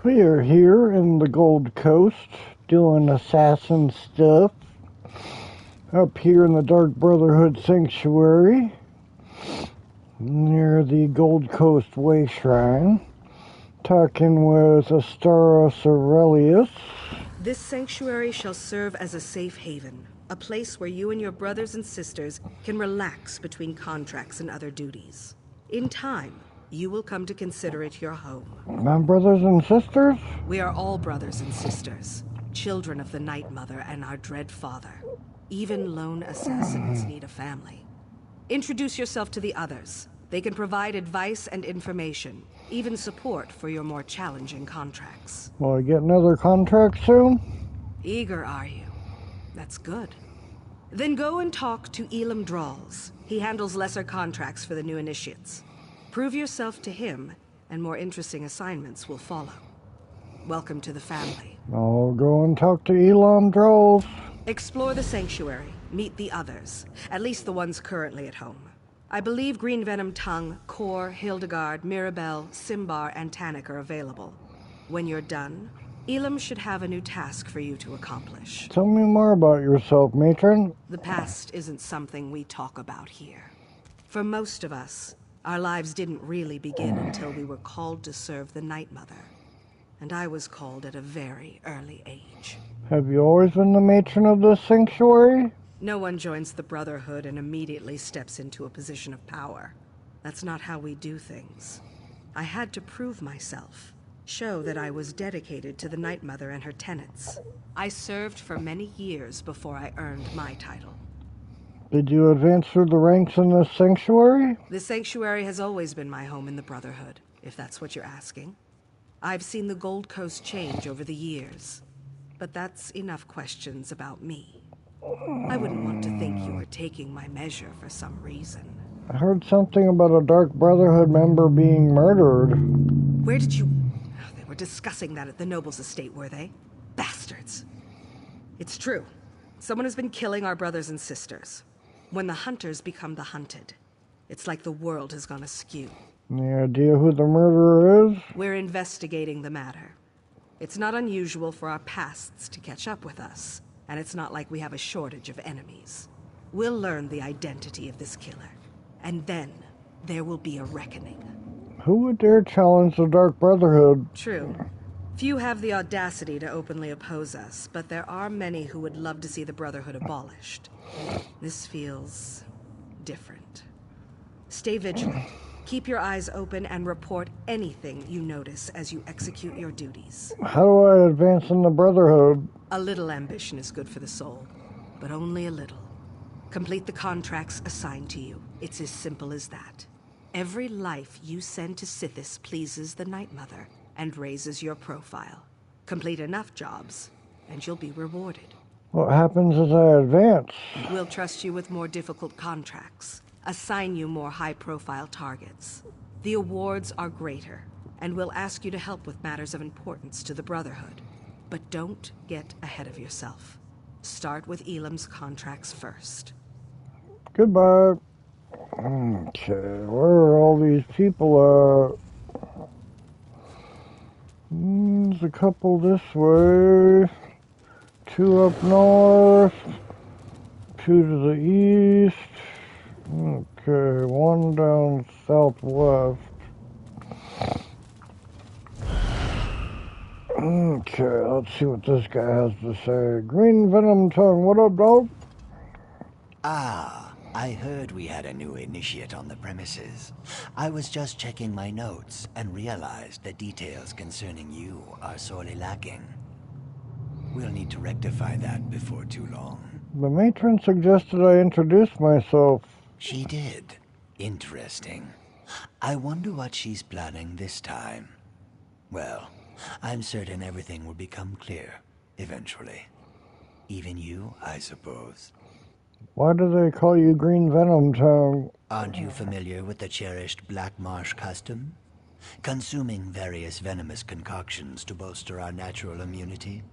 We are here in the Gold Coast doing assassin stuff. Up here in the Dark Brotherhood Sanctuary near the Gold Coast Way Shrine. Talking with Astaros Aurelius. This sanctuary shall serve as a safe haven, a place where you and your brothers and sisters can relax between contracts and other duties. In time, you will come to consider it your home. My brothers and sisters? We are all brothers and sisters, children of the Night Mother and our dread father. Even lone assassins need a family. Introduce yourself to the others. They can provide advice and information, even support for your more challenging contracts. Will I get another contract soon? Eager, are you? That's good. Then go and talk to Elam Drawls. He handles lesser contracts for the new initiates. Prove yourself to him, and more interesting assignments will follow. Welcome to the family. I'll go and talk to Elam Drawls. Explore the sanctuary. Meet the others, at least the ones currently at home. I believe Green Venom Tongue, Kor, Hildegard, Mirabelle, Simbar, and Tannic are available. When you're done, Elam should have a new task for you to accomplish. Tell me more about yourself, matron. The past isn't something we talk about here. For most of us, our lives didn't really begin until we were called to serve the Night Mother. And I was called at a very early age. Have you always been the matron of this sanctuary? No one joins the Brotherhood and immediately steps into a position of power. That's not how we do things. I had to prove myself, show that I was dedicated to the Night Mother and her tenets. I served for many years before I earned my title. Did you advance through the ranks in this sanctuary? The sanctuary has always been my home in the Brotherhood, if that's what you're asking. I've seen the Gold Coast change over the years, but that's enough questions about me. I wouldn't want to think you were taking my measure for some reason. I heard something about a Dark Brotherhood member being murdered. Where did you... They were discussing that at the Noble's estate, were they? Bastards. It's true. Someone has been killing our brothers and sisters. When the hunters become the hunted, it's like the world has gone askew. Any idea who the murderer is? We're investigating the matter. It's not unusual for our pasts to catch up with us. And it's not like we have a shortage of enemies. We'll learn the identity of this killer. And then, there will be a reckoning. Who would dare challenge the Dark Brotherhood? True. Few have the audacity to openly oppose us, but there are many who would love to see the Brotherhood abolished. This feels... different. Stay vigilant. Keep your eyes open and report anything you notice as you execute your duties. How do I advance in the Brotherhood? A little ambition is good for the soul, but only a little. Complete the contracts assigned to you. It's as simple as that. Every life you send to Sithis pleases the Night Mother and raises your profile. Complete enough jobs, and you'll be rewarded. What happens as I advance? We'll trust you with more difficult contracts. Assign you more high-profile targets. The awards are greater, and we'll ask you to help with matters of importance to the Brotherhood. But don't get ahead of yourself. Start with Elam's contracts first. Goodbye. Okay, where are all these people at? There's a couple this way. 2 up north. 2 to the east. Okay, 1 down southwest. Okay, let's see what this guy has to say. Green Venom Tongue, what up, dog? Ah, I heard we had a new initiate on the premises. I was just checking my notes and realized the details concerning you are sorely lacking. We'll need to rectify that before too long. The matron suggested I introduce myself. She did. Interesting. I wonder what she's planning this time. Well, I'm certain everything will become clear, eventually. Even you, I suppose. Why do they call you Green Venom Tongue? Aren't you familiar with the cherished Black Marsh custom? Consuming various venomous concoctions to bolster our natural immunity?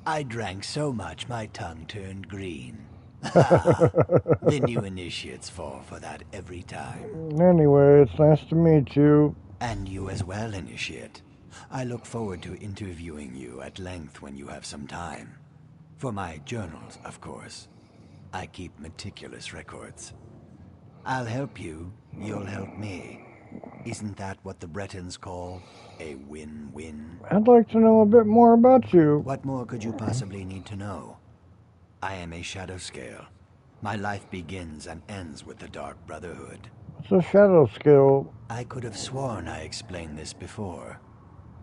I drank so much my tongue turned green. The new initiates fall for that every time. Anyway, it's nice to meet you. And you as well, initiate. I look forward to interviewing you at length when you have some time. For my journals, of course. I keep meticulous records. I'll help you, you'll help me. Isn't that what the Bretons call a win-win? I'd like to know a bit more about you. What more could you possibly need to know? I am a shadow scale. My life begins and ends with the Dark Brotherhood. It's a shadow scale. I could have sworn I explained this before.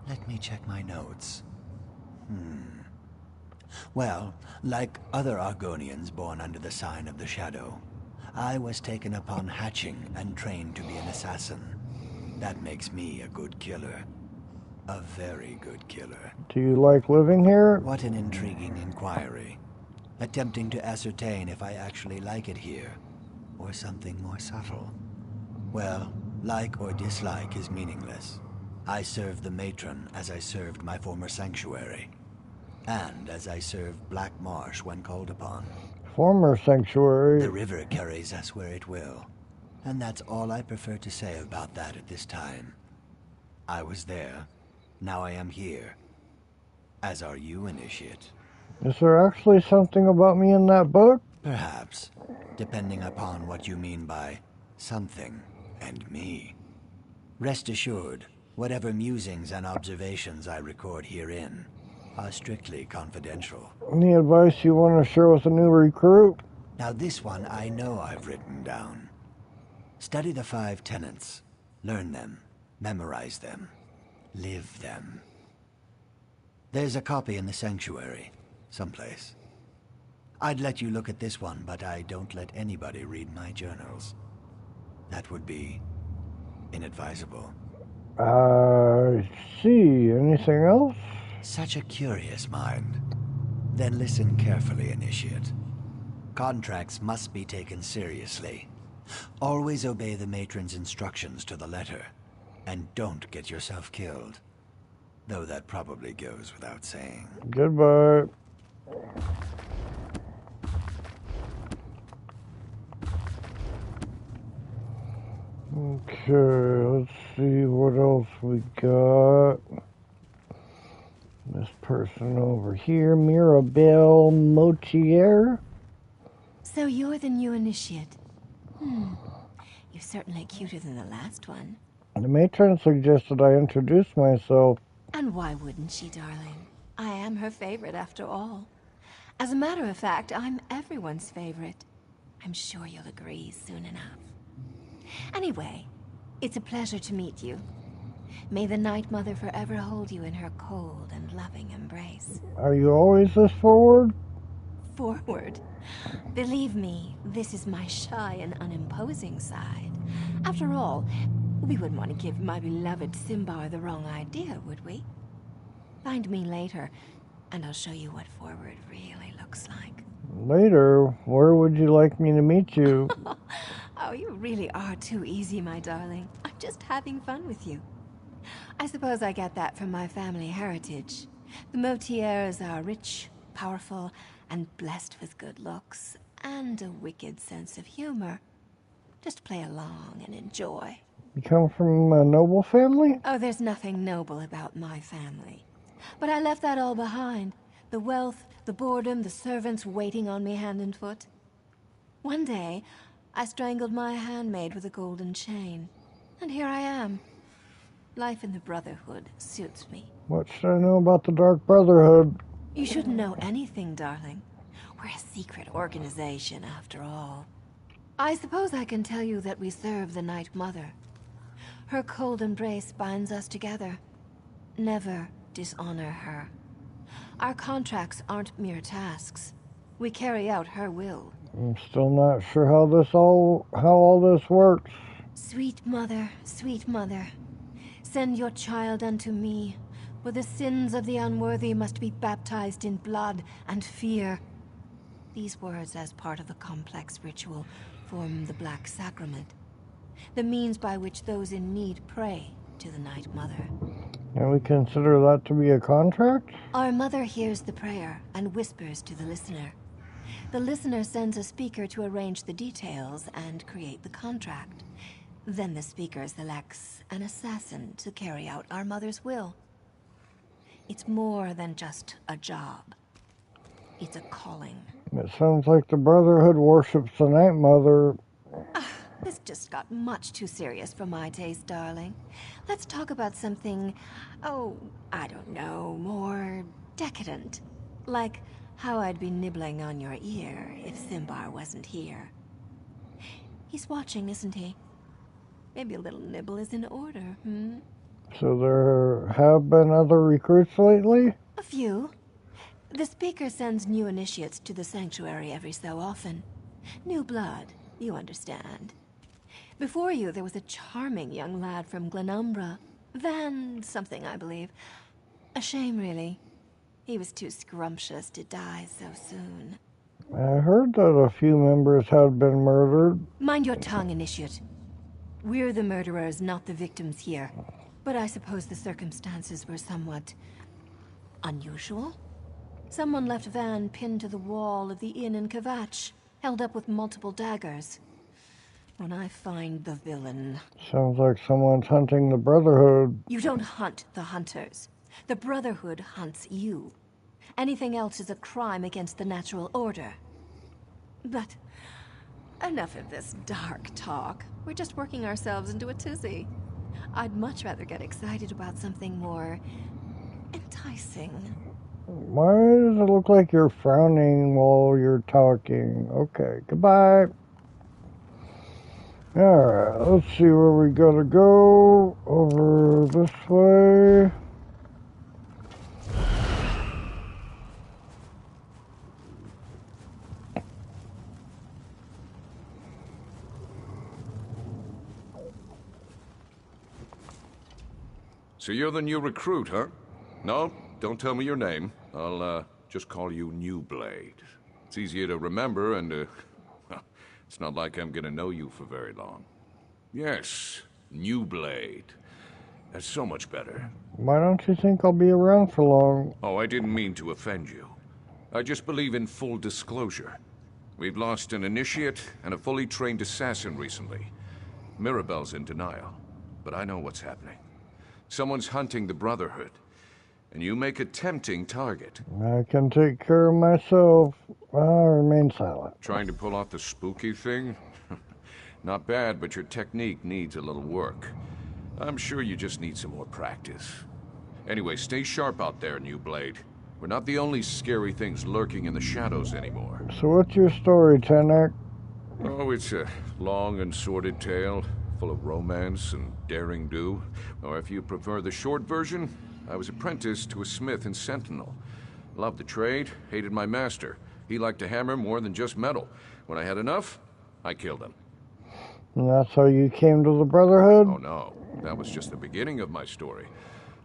Let me check my notes. Well, like other Argonians born under the sign of the Shadow, I was taken upon hatching and trained to be an assassin. That makes me a good killer. A very good killer. Do you like living here? What an intriguing inquiry. Attempting to ascertain if I actually like it here, or something more subtle. Well, like or dislike is meaningless. I serve the matron as I served my former sanctuary, and as I served Black Marsh when called upon. Former sanctuary? The river carries us where it will, and that's all I prefer to say about that at this time. I was there, now I am here. As are you, Initiate. Is there actually something about me in that book? Perhaps, depending upon what you mean by something and me. Rest assured, whatever musings and observations I record herein are strictly confidential. Any advice you want to share with a new recruit? Now this one I know I've written down. Study the 5 tenets. Learn them. Memorize them. Live them. There's a copy in the sanctuary, someplace. I'd let you look at this one, but I don't let anybody read my journals. That would be inadvisable. I see. Anything else? Such a curious mind. Then listen carefully, Initiate. Contracts must be taken seriously. Always obey the matron's instructions to the letter. And don't get yourself killed. Though that probably goes without saying. Goodbye. Okay, let's see what else we got. This person over here, Mirabelle Motier. So you're the new initiate. You're certainly cuter than the last one. The matron suggested I introduce myself. And why wouldn't she, darling? I am her favorite, after all. As a matter of fact, I'm everyone's favorite. I'm sure you'll agree soon enough. Anyway, it's a pleasure to meet you. May the Night Mother forever hold you in her cold and loving embrace. Are you always this forward? Forward? Believe me, this is my shy and unimposing side. After all, we wouldn't want to give my beloved Simbar the wrong idea, would we? Find me later, and I'll show you what forward really looks like. Later? Where would you like me to meet you? Oh, you really are too easy, my darling. I'm just having fun with you. I suppose I get that from my family heritage. The Motiers are rich, powerful, and blessed with good looks, and a wicked sense of humor. Just play along and enjoy. You come from a noble family? Oh, there's nothing noble about my family. But I left that all behind. The wealth, the boredom, the servants waiting on me hand and foot. One day, I strangled my handmaid with a golden chain. And here I am. Life in the Brotherhood suits me. What should I know about the Dark Brotherhood? You shouldn't know anything, darling. We're a secret organization, after all. I suppose I can tell you that we serve the Night Mother. Her cold embrace binds us together. Never dishonor her. Our contracts aren't mere tasks. We carry out her will. I'm still not sure how all this works. Sweet mother, send your child unto me, for the sins of the unworthy must be baptized in blood and fear. These words, as part of the complex ritual, form the Black Sacrament, the means by which those in need pray to the Night Mother. And we consider that to be a contract? Our mother hears the prayer and whispers to the listener. The listener sends a speaker to arrange the details and create the contract. Then the speaker selects an assassin to carry out our mother's will. It's more than just a job. It's a calling. It sounds like the Brotherhood worships the Night Mother. This just got much too serious for my taste, darling. Let's talk about something, oh, I don't know, more decadent. Like how I'd be nibbling on your ear if Simbar wasn't here. He's watching, isn't he? Maybe a little nibble is in order, So there have been other recruits lately? A few. The Speaker sends new initiates to the Sanctuary every so often. New blood, you understand. Before you, there was a charming young lad from Glenumbra. Van something, I believe. A shame, really. He was too scrumptious to die so soon. I heard that a few members had been murdered. Mind your tongue, Initiate. We're the murderers, not the victims here. But I suppose the circumstances were somewhat unusual. Someone left Van pinned to the wall of the inn in Kvatch, held up with multiple daggers. When I find the villain... Sounds like someone's hunting the Brotherhood. You don't hunt the hunters. The Brotherhood hunts you. Anything else is a crime against the natural order. But enough of this dark talk. We're just working ourselves into a tizzy. I'd much rather get excited about something more enticing. Why does it look like you're frowning while you're talking? Okay, goodbye. Alright, let's see where we gotta go. Over this way. So you're the new recruit, huh? No, don't tell me your name. I'll, just call you New Blade. It's easier to remember and, it's not like I'm gonna know you for very long. Yes, New Blade. That's so much better. Why don't you think I'll be around for long? Oh, I didn't mean to offend you. I just believe in full disclosure. We've lost an initiate and a fully trained assassin recently. Mirabelle's in denial, but I know what's happening. Someone's hunting the Brotherhood, and you make a tempting target. I can take care of myself. I'll remain silent. Trying to pull off the spooky thing? Not bad, but your technique needs a little work. I'm sure you just need some more practice. Anyway, stay sharp out there, New Blade. We're not the only scary things lurking in the shadows anymore. So what's your story, Tenek? Oh, it's a long and sordid tale, full of romance and daring-do. Or if you prefer the short version, I was apprenticed to a smith in Sentinel. Loved the trade, hated my master. He liked to hammer more than just metal. When I had enough, I killed him. And that's how you came to the Brotherhood? Oh no, that was just the beginning of my story.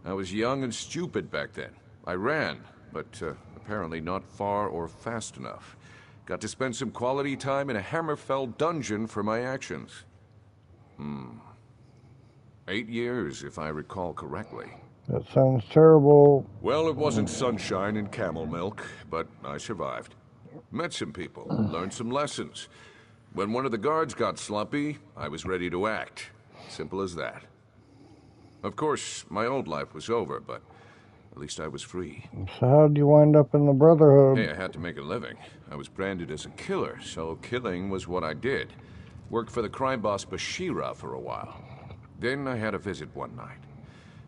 I was young and stupid back then. I ran, but apparently not far or fast enough. Got to spend some quality time in a Hammerfell dungeon for my actions. 8 years, if I recall correctly. That sounds terrible. Well, it wasn't sunshine and camel milk, but I survived. Met some people, learned some lessons. When one of the guards got slumpy, I was ready to act. Simple as that. Of course, my old life was over, but at least I was free. So how'd you wind up in the Brotherhood? Hey, I had to make a living. I was branded as a killer, so killing was what I did. Worked for the crime boss Bashira for a while. Then I had a visit one night.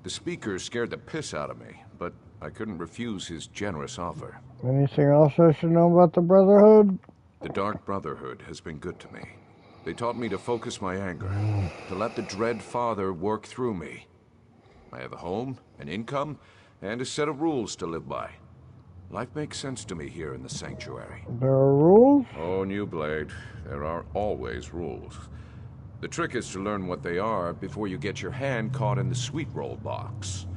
The Speaker scared the piss out of me, but I couldn't refuse his generous offer. Anything else I should know about the Brotherhood? The Dark Brotherhood has been good to me. They taught me to focus my anger, to let the Dread Father work through me. I have a home, an income, and a set of rules to live by. Life makes sense to me here in the Sanctuary. There are rules? Oh, New Blade, there are always rules. The trick is to learn what they are before you get your hand caught in the sweet roll box.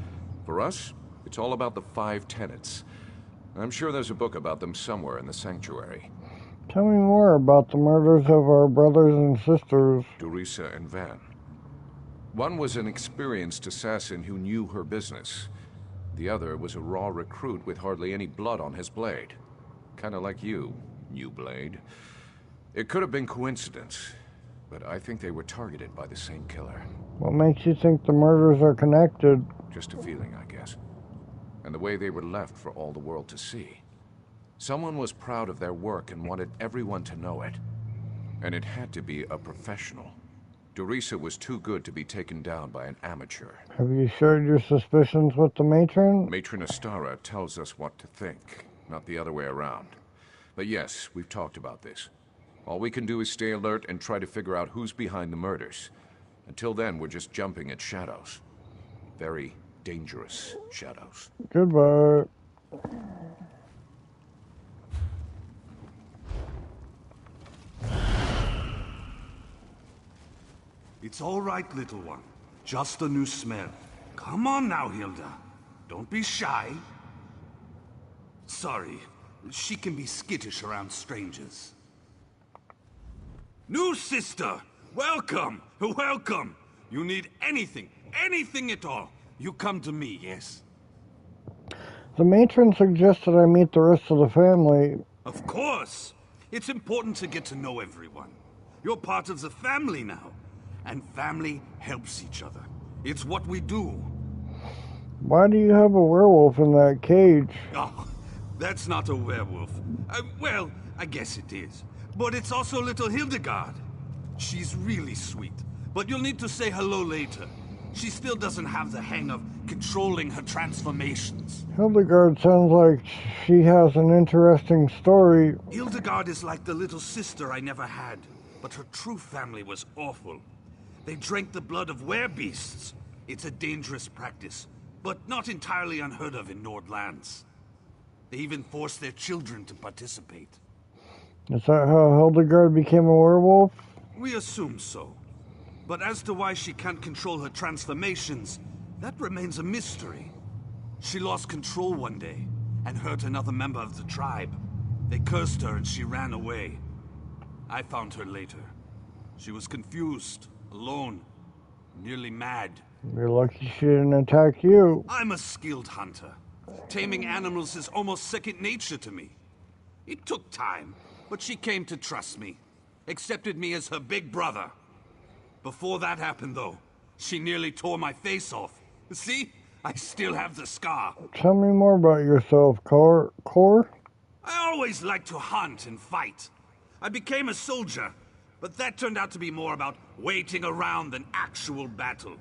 For us, it's all about the 5 tenets. I'm sure there's a book about them somewhere in the Sanctuary. Tell me more about the murders of our brothers and sisters. Durisa and Van. One was an experienced assassin who knew her business. The other was a raw recruit with hardly any blood on his blade. Kinda like you, New Blade. It could have been coincidence, but I think they were targeted by the same killer. What makes you think the murders are connected? Just a feeling, I guess. and the way they were left for all the world to see. Someone was proud of their work and wanted everyone to know it. And it had to be a professional. Dorisa was too good to be taken down by an amateur. Have you shared your suspicions with the matron? Matron Astara tells us what to think, not the other way around. But yes, we've talked about this. All we can do is stay alert and try to figure out who's behind the murders. Until then, we're just jumping at shadows. Very dangerous shadows. Goodbye. It's all right, little one. Just a new smell. Come on now, Hilda. Don't be shy. Sorry, she can be skittish around strangers. New sister! Welcome! Welcome! You need anything at all, you come to me, yes? The matron suggested I meet the rest of the family. Of course! It's important to get to know everyone. You're part of the family now. And family helps each other. It's what we do. Why do you have a werewolf in that cage? Oh, that's not a werewolf. Well, I guess it is. But it's also little Hildegard. She's really sweet. But you'll need to say hello later. She still doesn't have the hang of controlling her transformations. Hildegard sounds like she has an interesting story. Hildegard is like the little sister I never had. But her true family was awful. They drank the blood of werebeasts. It's a dangerous practice, but not entirely unheard of in Nordlands. They even forced their children to participate. Is that how Hildegard became a werewolf? We assume so. But as to why she can't control her transformations, that remains a mystery. She lost control one day, and hurt another member of the tribe. They cursed her and she ran away. I found her later. She was confused, alone, nearly mad. You're lucky she didn't attack you. I'm a skilled hunter. Taming animals is almost second nature to me. It took time, but she came to trust me. Accepted me as her big brother. Before that happened, though, she nearly tore my face off. See? I still have the scar. Tell me more about yourself, Cor. I always liked to hunt and fight. I became a soldier, but that turned out to be more about waiting around than actual battle.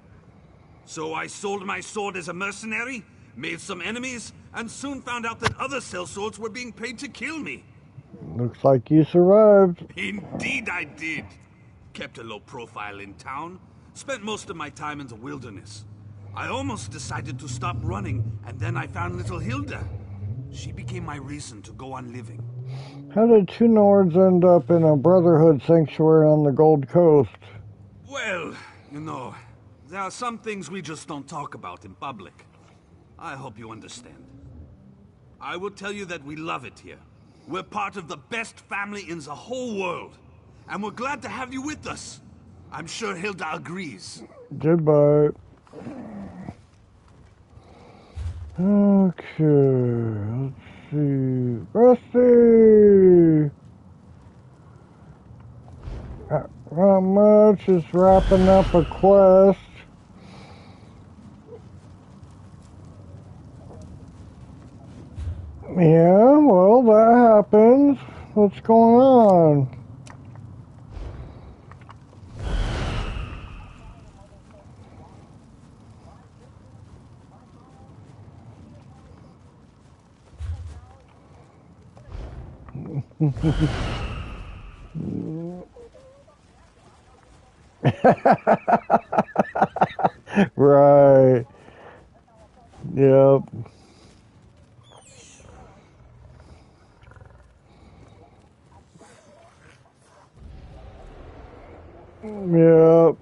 So I sold my sword as a mercenary, made some enemies, and soon found out that other sellswords were being paid to kill me. Looks like you survived. Indeed I did. Kept a low profile in town, spent most of my time in the wilderness. I almost decided to stop running, and then I found little Hilda. She became my reason to go on living. How did two Nords end up in a Brotherhood sanctuary on the Gold Coast? Well, you know, there are some things we just don't talk about in public. I hope you understand. I will tell you that we love it here. We're part of the best family in the whole world. And we're glad to have you with us. I'm sure Hilda agrees. Goodbye. Okay, let's see. Rusty! Not much, just wrapping up a quest. Yeah, well, that happens. What's going on? Right. Yep. Yep.